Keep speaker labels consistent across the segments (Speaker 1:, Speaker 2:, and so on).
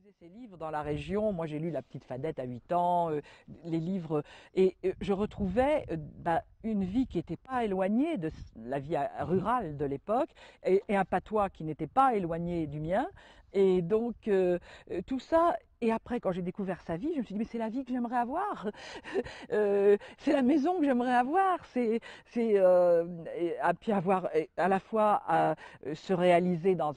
Speaker 1: lisait ces livres dans la région. Moi, j'ai lu La Petite Fadette à 8 ans, les livres, et je retrouvais une vie qui n'était pas éloignée de la vie rurale de l'époque, et un patois qui n'était pas éloigné du mien. Et donc, tout ça. Et après, quand j'ai découvert sa vie, je me suis dit, mais c'est la vie que j'aimerais avoir. C'est la maison que j'aimerais avoir. Et puis avoir à la fois se réaliser dans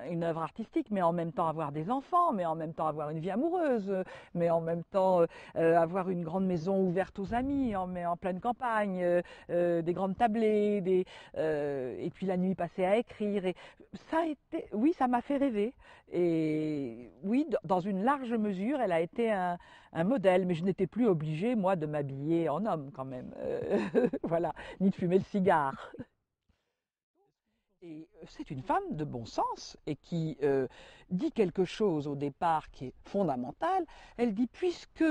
Speaker 1: une œuvre artistique, mais en même temps avoir des enfants, mais en même temps avoir une vie amoureuse, mais en même temps avoir une grande maison ouverte aux amis, mais en pleine campagne, des grandes tablées, et puis la nuit passée à écrire. Et ça a été, oui, ça m'a fait rêver. Et oui, dans une large mesure, elle a été un modèle, mais je n'étais plus obligée, moi, de m'habiller en homme quand même, voilà, ni de fumer le cigare. Et c'est une femme de bon sens et qui dit quelque chose au départ qui est fondamental. Elle dit, puisque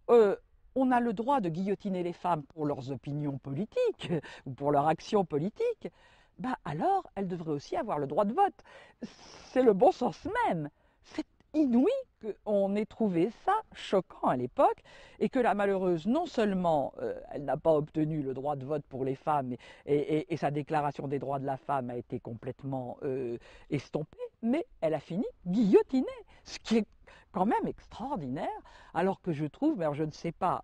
Speaker 1: on a le droit de guillotiner les femmes pour leurs opinions politiques ou pour leur action politique, bah alors elles devraient aussi avoir le droit de vote. C'est le bon sens même. C'est inouï qu'on ait trouvé ça choquant à l'époque et que la malheureuse, non seulement elle n'a pas obtenu le droit de vote pour les femmes et sa déclaration des droits de la femme a été complètement estompée, mais elle a fini guillotinée, ce qui est quand même extraordinaire, alors que je trouve, mais alors je ne sais pas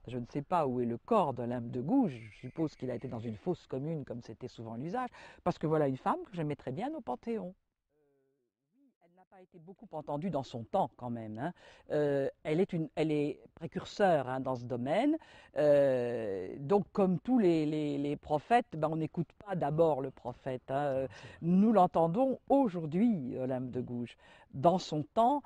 Speaker 1: où est le corps d'Olympe de Gouges, je suppose qu'il a été dans une fosse commune comme c'était souvent l'usage, parce que voilà une femme que j'aimais très bien au Panthéon. Elle n'a pas été beaucoup entendue dans son temps quand même, hein. Elle est précurseur, hein, dans ce domaine. Donc comme tous les prophètes, ben, on n'écoute pas d'abord le prophète, hein. Nous l'entendons aujourd'hui, Olympe de Gouges. Dans son temps,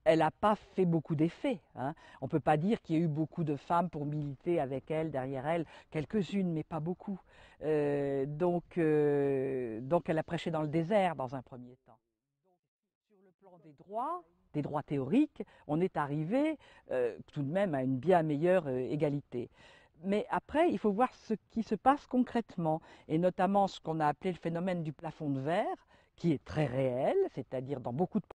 Speaker 1: elle n'a pas fait beaucoup d'effets, hein. On ne peut pas dire qu'il y a eu beaucoup de femmes pour militer avec elle, derrière elle, quelques-unes, mais pas beaucoup. Donc elle a prêché dans le désert dans un premier temps. Sur le plan des droits théoriques, on est arrivé tout de même à une bien meilleure égalité. Mais après, il faut voir ce qui se passe concrètement, et notamment ce qu'on a appelé le phénomène du plafond de verre, qui est très réel, c'est-à-dire dans beaucoup de